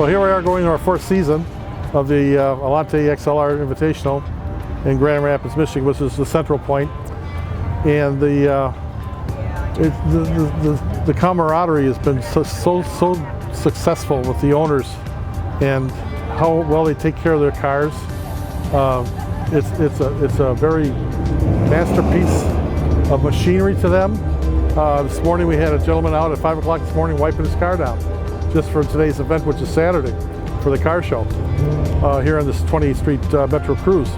Well, here we are going to our 4th season of the Allante XLR Invitational in Grand Rapids, Michigan, which is the central point. And the camaraderie has been so successful with the owners and how well they take care of their cars. It's a very masterpiece of machinery to them. This morning we had a gentleman out at 5 o'clock this morning wiping his car down just for today's event, which is Saturday, for the car show here on this 20th Street Metro Cruise.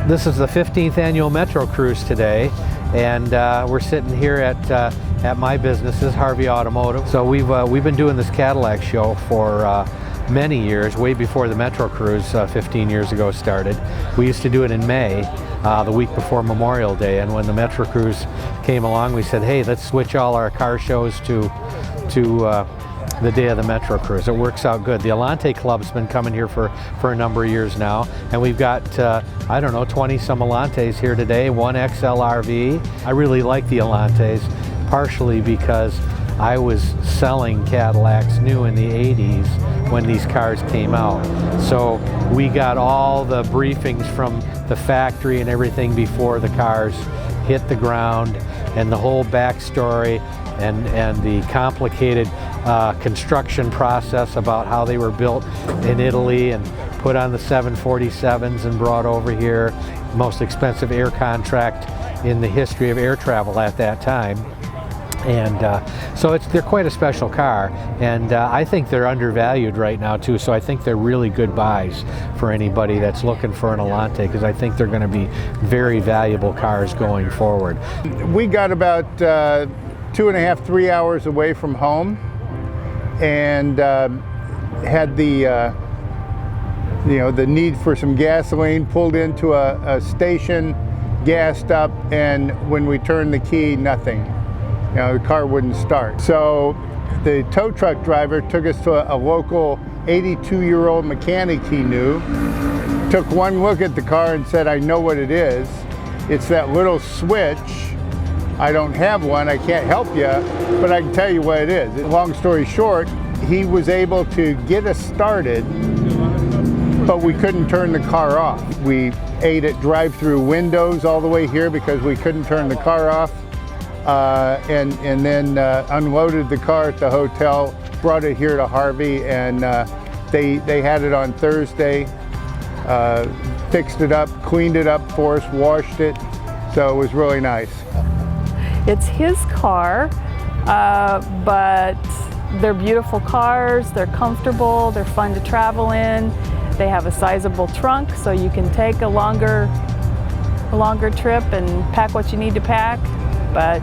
This is the 15th annual Metro Cruise today, and we're sitting here at my business, Harvey Automotive. So we've been doing this Cadillac show for many years, way before the Metro Cruise 15 years ago started. We used to do it in May, the week before Memorial Day, and when the Metro Cruise came along, we said, hey, let's switch all our car shows to the day of the Metro Cruise. It works out good. The Allante Club's been coming here for a number of years now, and we've got, I don't know, 20-some Allantes here today, one XLRV. I really like the Allantes, partially because I was selling Cadillacs new in the 80s when these cars came out. So we got all the briefings from the factory and everything before the cars hit the ground, and the whole backstory and the complicated construction process about how they were built in Italy and put on the 747s and brought over here. Most expensive air contract in the history of air travel at that time. And so they're quite a special car, and I think they're undervalued right now too, so I think they're really good buys for anybody that's looking for an Allante, because I think they're going to be very valuable cars going forward. We got about 2.5, 3 hours away from home, and had the the need for some gasoline, pulled into a station, gassed up, and when we turned the key, nothing. The car wouldn't start. So the tow truck driver took us to a local 82-year-old mechanic he knew, took one look at the car and said, I know what it is. It's that little switch. I don't have one, I can't help you, but I can tell you what it is. Long story short, he was able to get us started, but we couldn't turn the car off. We ate at drive-through windows all the way here because we couldn't turn the car off. And then unloaded the car at the hotel, brought it here to Harvey, and they had it on Thursday, fixed it up, cleaned it up for us, washed it, so it was really nice. It's his car, but they're beautiful cars, they're comfortable, they're fun to travel in, they have a sizable trunk so you can take a longer trip and pack what you need to pack. But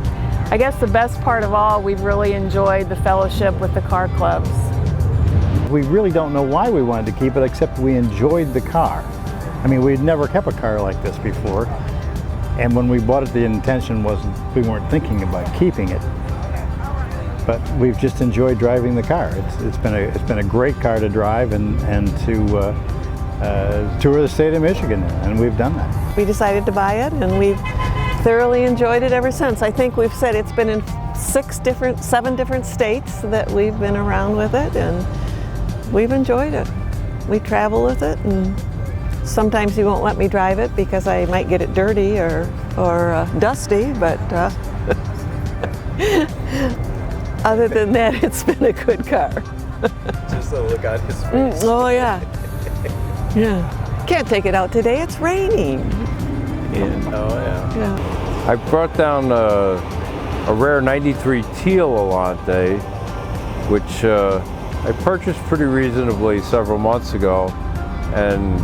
I guess the best part of all, we've really enjoyed the fellowship with the car clubs. We really don't know why we wanted to keep it, except we enjoyed the car. I mean, we'd never kept a car like this before, and when we bought it, the intention wasn't, we weren't thinking about keeping it, but we've just enjoyed driving the car. It's been a great car to drive and to tour the state of Michigan, and we've done that. We decided to buy it, and we've thoroughly enjoyed it ever since. I think we've said it's been in 7 different states that we've been around with it, and we've enjoyed it. We travel with it, and sometimes he won't let me drive it because I might get it dirty or dusty, but other than that, it's been a good car. Just the look on his face. Oh yeah. Yeah. Can't take it out today, it's raining. Yeah. Oh yeah. I brought down a rare 93 teal Allante, which I purchased pretty reasonably several months ago, and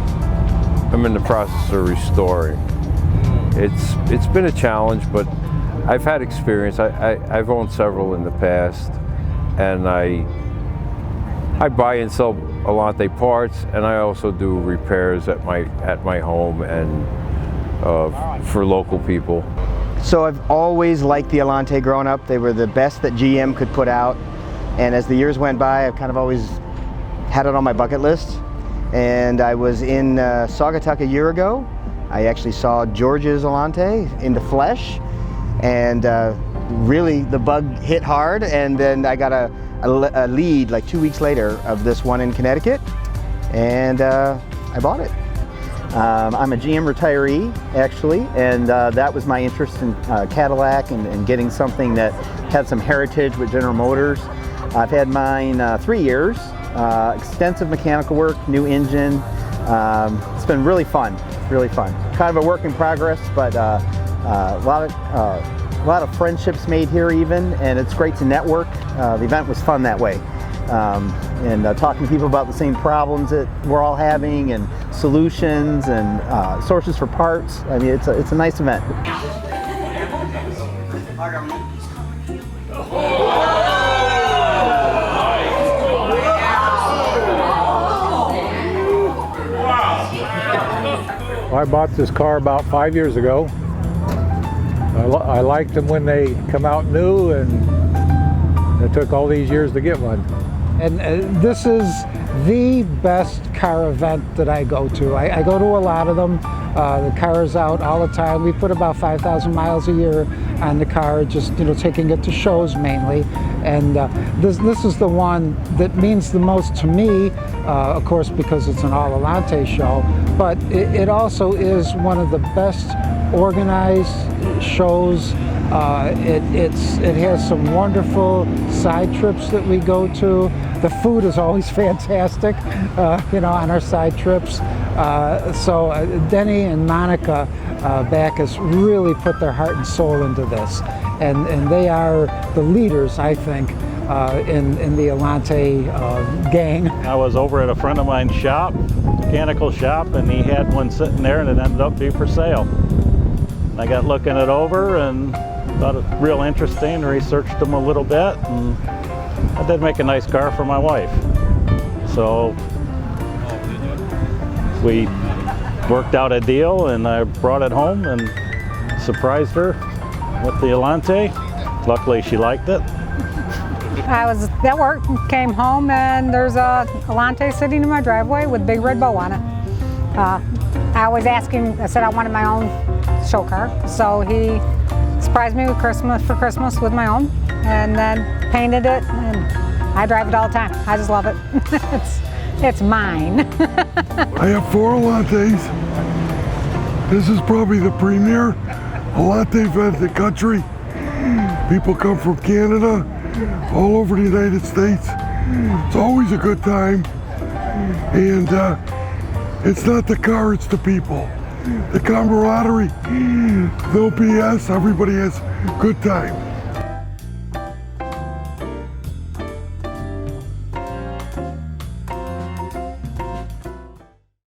I'm in the process of restoring. It's been a challenge, but I've had experience. I've owned several in the past, and I buy and sell Allante parts, and I also do repairs at my home and for local people. So I've always liked the Allante growing up. They were the best that GM could put out, and as the years went by, I've kind of always had it on my bucket list. And I was in Saugatuck a year ago. I actually saw George's Allante in the flesh, and really the bug hit hard, and then I got a a lead like 2 weeks later of this one in Connecticut, and I bought it. I'm a GM retiree, actually, and that was my interest in Cadillac and getting something that had some heritage with General Motors. I've had mine 3 years, extensive mechanical work, new engine. It's been really fun, really fun. Kind of a work in progress, but a lot of friendships made here even, and it's great to network. The event was fun that way. And talking to people about the same problems that we're all having and solutions and sources for parts. I mean, it's a nice event. I bought this car about 5 years ago. I liked them when they come out new, and it took all these years to get one. And this is the best car event that I go to. I go to a lot of them. The car is out all the time. We put about 5,000 miles a year on the car, just taking it to shows mainly. And this is the one that means the most to me, of course, because it's an all Allante show. But it also is one of the best organized shows. It has some wonderful side trips that we go to. The food is always fantastic, on our side trips. So Denny and Monica BACKIS really put their heart and soul into this, and they are the leaders, I think, in the Allante gang. I was over at a friend of mine's shop, mechanical shop, and he had one sitting there, and it ended up being for sale. I got looking it over and thought it was real interesting, researched them a little bit, and I did make a nice car for my wife. So we worked out a deal, and I brought it home and surprised her with the Allante. Luckily she liked it. I was at work, came home, and there's a Allante sitting in my driveway with a big red bow on it. I was asking, I said I wanted my own show car, so he surprised me with Christmas with my own, and then painted it, and I drive it all the time. I just love it. It's mine. I have 4 Allantes. This is probably the premier Allante event in the country. People come from Canada, all over the United States. It's always a good time. And it's not the car, it's the people. The camaraderie, no BS, everybody has a good time.